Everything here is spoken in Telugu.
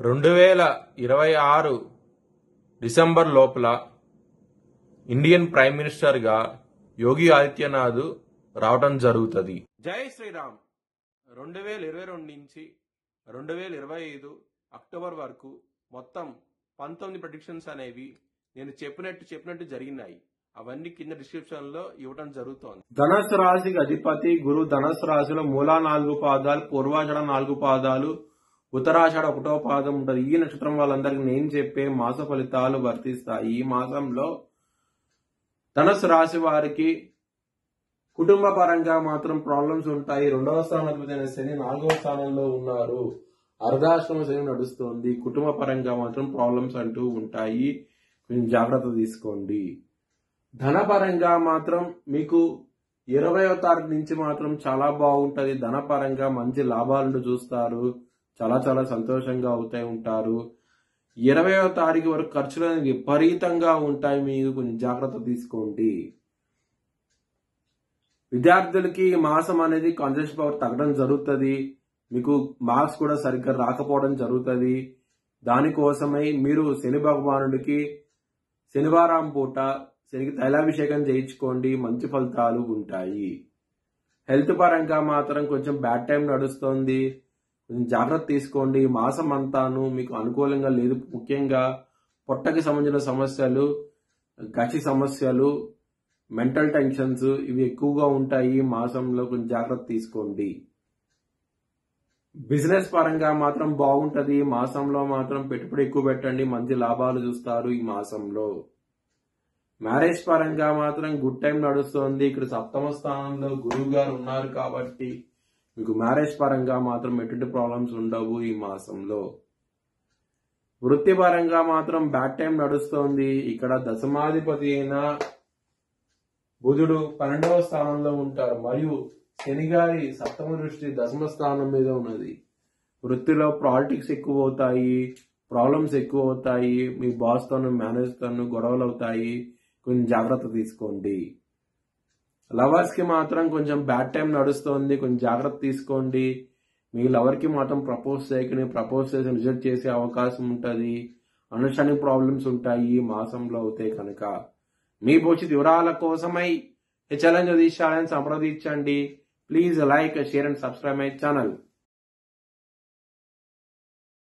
2026 డిసెంబర్ లోపల ఇండియన్ ప్రైమ్ మినిస్టర్ గా యోగి ఆదిత్యనాథ్ రావడం జరుగుతుంది. జై శ్రీరామ్. 2022 నుంచి 2025 అక్టోబర్ వరకు మొత్తం 19 ప్రెడిక్షన్స్ అనేవి నేను చెప్పినట్టు జరిగినాయి. అవన్నీ కింద డిస్క్రిప్షన్ లో ఇవ్వడం జరుగుతోంది. ధనుసు రాశికి అధిపతి గురు. ధనుసు రాశిలో మూలా 4 పాదాలు, పూర్వాషాఢ 4 పాదాలు, ఉత్తరాషాఢ 1వ పాదం ఉంటుంది. ఈ నక్షత్రం వాళ్ళందరికీ నేను చెప్పే మాస ఫలితాలు వర్తిస్తాయి. ఈ మాసంలో ధనుసు రాశి వారికి కుటుంబ పరంగా మాత్రం ప్రాబ్లమ్స్ ఉంటాయి. 2వ స్థానాధిపతి శని 4వ స్థానంలో ఉన్నారు. అర్ధాశ్రమ శని నడుస్తోంది. కుటుంబ పరంగా మాత్రం ప్రాబ్లమ్స్ అంటూ ఉంటాయి. కొంచెం జాగ్రత్త తీసుకోండి. ధనపరంగా మాత్రం మీకు 20వ తారీఖు నుంచి మాత్రం చాలా బాగుంటది. ధనపరంగా మంచి లాభాలను చూస్తారు. చాలా సంతోషంగా అవుతాయి ఉంటారు. 20వ తారీఖు వరకు ఖర్చులు అనేది విపరీతంగా ఉంటాయి. మీకు కొంచెం జాగ్రత్త తీసుకోండి. విద్యార్థులకి ఈ మాసం అనేది కాన్సన్ట్రేషన్ పవర్ తగ్గడం జరుగుతుంది. మీకు మార్క్స్ కూడా సరిగ్గా రాకపోవడం జరుగుతుంది. దానికోసమై మీరు శని భగవానుడికి శనివారం పూట శనికి తైలాభిషేకం చేయించుకోండి. మంచి ఫలితాలు ఉంటాయి. హెల్త్ పరంగా మాత్రం కొంచెం బ్యాడ్ టైం నడుస్తోంది. కొంచెం జాగ్రత్త తీసుకోండి. మాసం అంతాను మీకు అనుకూలంగా లేదు. ముఖ్యంగా పొట్టకి సంబంధించిన సమస్యలు, గచి సమస్యలు, మెంటల్ టెన్షన్స్ ఇవి ఎక్కువగా ఉంటాయి. ఈ మాసంలో కొంచెం జాగ్రత్త తీసుకోండి. బిజినెస్ పరంగా మాత్రం బాగుంటది. ఈ మాసంలో మాత్రం పెట్టుబడి ఎక్కువ పెట్టండి. మంచి లాభాలు చూస్తారు ఈ మాసంలో. మ్యారేజ్ పరంగా మాత్రం గుడ్ టైం నడుస్తోంది. ఇక్కడ 7వ స్థానంలో గురువు గారు ఉన్నారు కాబట్టి మీకు మ్యారేజ్ పరంగా మాత్రం ఎటువంటి ప్రాబ్లమ్స్ ఉండవు ఈ మాసంలో. వృత్తి పరంగా మాత్రం బ్యాడ్ టైం నడుస్తోంది. ఇక్కడ దశమాధిపతి అయిన బుధుడు 12వ స్థానంలో ఉంటారు మరియు శని గారి 7వ దృష్టి 10వ స్థానం మీద ఉన్నది. వృత్తిలో పాలిటిక్స్ ఎక్కువ అవుతాయి. ప్రాబ్లమ్స్ ఎక్కువ అవుతాయి. మీ బాస్ తోను మేనేజర్ తోను గొడవలు అవుతాయి. కొంచెం జాగ్రత్త తీసుకోండి. లవర్స్ కి మాత్రం కొంచెం బ్యాడ్ టైం నడుస్తోంది. కొంచెం జాగ్రత్త తీసుకోండి. మీ లవర్ కి మాత్రం ప్రపోజ్ చేయకని ప్రపోజ్ చేసి రిజెక్ట్ చేసే అవకాశం ఉంటుంది. అండర్స్టాండింగ్ ప్రాబ్లమ్స్ ఉంటాయి ఈ మాసంలో అవుతాయి కనుక. మీ భవిష్యత్ వివరాల కోసమై ఈ ఛానల్ సంప్రదించండి. Please like, share and subscribe my channel.